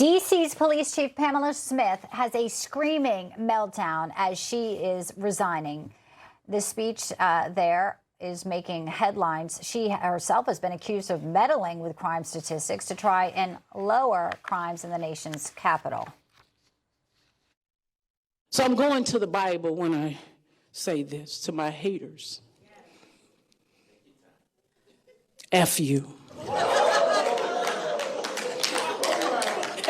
DC's police chief Pamela Smith has a screaming meltdown as she is resigning. The speech there is making headlines. She herself has been accused of meddling with crime statistics to try and lower crimes in the nation's capital. So I'm going to the Bible when I say this to my haters. F you.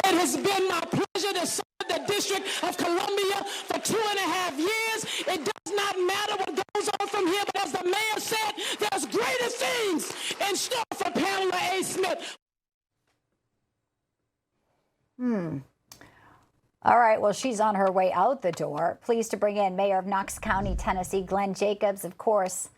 It has been my pleasure to serve the District of Columbia for 2.5 years. It does not matter what goes on from here, but as the mayor said, there's greater things in store for Pamela A. Smith. All right, well, she's on her way out the door. Pleased to bring in Mayor of Knox County, Tennessee, Glenn Jacobs, of course,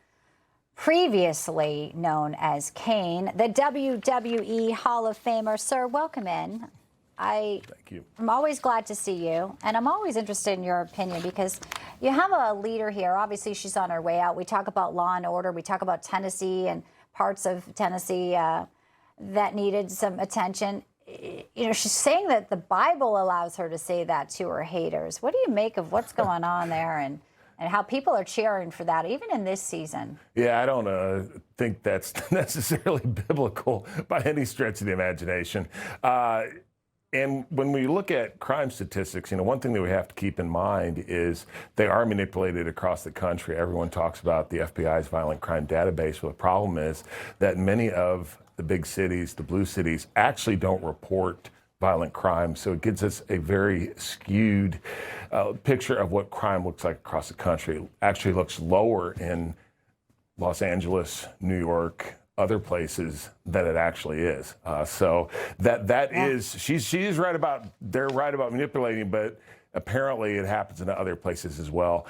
previously known as Kane, the WWE Hall of Famer. Sir, welcome in. Thank you. I'm always glad to see you, and I'm always interested in your opinion because you have a leader here. Obviously, she's on her way out. We talk about law and order. We talk about Tennessee and parts of Tennessee that needed some attention. You know, she's saying that the Bible allows her to say that to her haters. What do you make of what's going on there and how people are cheering for that, even in this season? Yeah, I don't think that's necessarily biblical by any stretch of the imagination. And when we look at crime statistics, you know, one thing that we have to keep in mind is they are manipulated across the country. Everyone talks about the FBI's violent crime database. Well, the problem is that many of the big cities, the blue cities, actually don't report violent crime. So it gives us a very skewed picture of what crime looks like across the country. It actually looks lower in Los Angeles, New York, other places than it actually is. So that is, she is right about, they're right about manipulating, but apparently it happens in other places as well.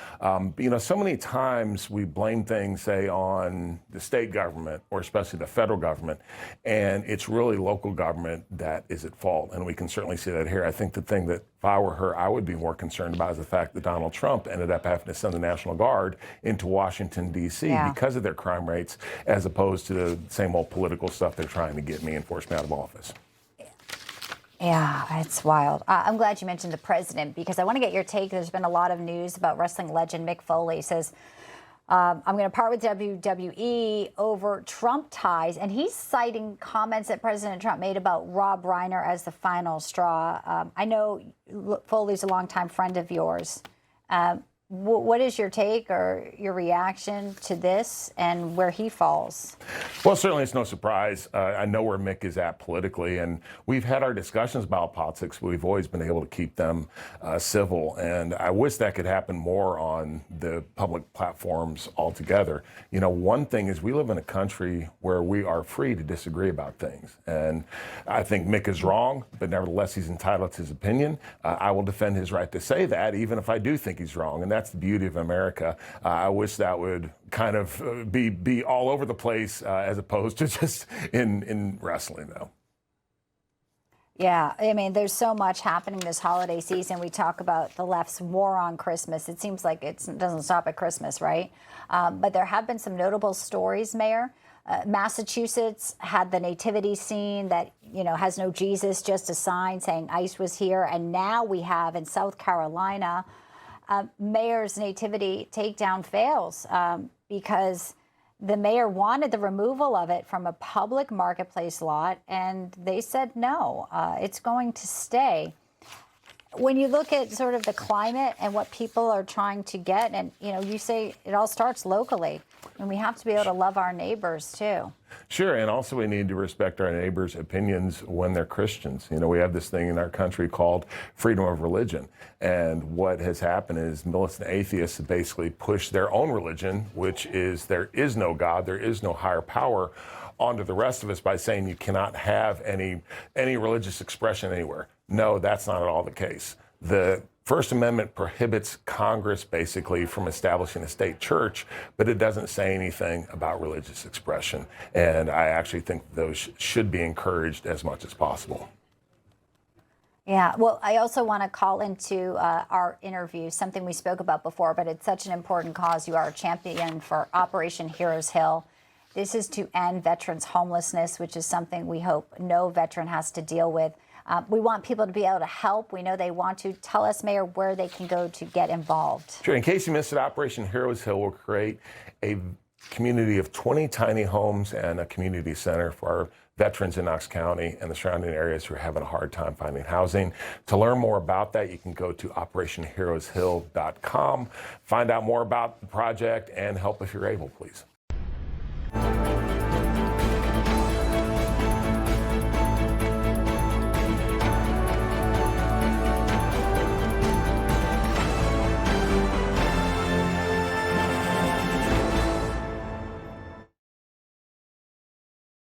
You know, so many times we blame things, say, on the state government or especially the federal government, and it's really local government that is at fault. And we can certainly see that here. I think the thing that if I were her, I would be more concerned about is the fact that Donald Trump ended up having to send the National Guard into Washington, D.C. Because of their crime rates, as opposed to the same old political stuff they're trying to get me and force me out of office. Yeah, it's wild. I'm glad you mentioned the president because I want to get your take. There's been a lot of news about wrestling legend Mick Foley. He says, I'm going to part with WWE over Trump ties. And he's citing comments that President Trump made about Rob Reiner as the final straw. I know Foley's a longtime friend of yours. What is your take or your reaction to this and where he falls? Well, certainly it's no surprise. I know where Mick is at politically, and we've had our discussions about politics, but we've always been able to keep them civil. And I wish that could happen more on the public platforms altogether. You know, one thing is we live in a country where we are free to disagree about things. And I think Mick is wrong, but nevertheless, he's entitled to his opinion. I will defend his right to say that, even if I do think he's wrong. And that's the beauty of America. I wish that would kind of be all over the place as opposed to just in wrestling, though. Yeah, I mean, there's so much happening this holiday season. We talk about the left's war on Christmas. It seems like it doesn't stop at Christmas, right? But there have been some notable stories, Mayor. Massachusetts had the nativity scene that, you know, has no Jesus, just a sign saying ICE was here. And now we have in South Carolina, mayor's nativity takedown fails because the mayor wanted the removal of it from a public marketplace lot, and they said no, it's going to stay. When you look at sort of the climate and what people are trying to get, and, you know, you say it all starts locally, and we have to be able to love our neighbors, too. Sure, and also we need to respect our neighbors' opinions when they're Christians. You know, we have this thing in our country called freedom of religion, and what has happened is militant atheists have basically pushed their own religion, which is there is no God, there is no higher power, onto the rest of us by saying you cannot have any religious expression anywhere. No, that's not at all the case. The First Amendment prohibits Congress basically from establishing a state church, but it doesn't say anything about religious expression. And I actually think those should be encouraged as much as possible. Yeah, well, I also want to call into our interview something we spoke about before, but it's such an important cause. You are a champion for Operation Heroes Hill. This is to end veterans' homelessness, which is something we hope no veteran has to deal with. We want people to be able to help. We know they want to. Tell us, Mayor, where they can go to get involved. Sure. In case you missed it, Operation Heroes Hill will create a community of 20 tiny homes and a community center for our veterans in Knox County and the surrounding areas who are having a hard time finding housing. To learn more about that, you can go to operationheroeshill.com, find out more about the project, and help if you're able, please.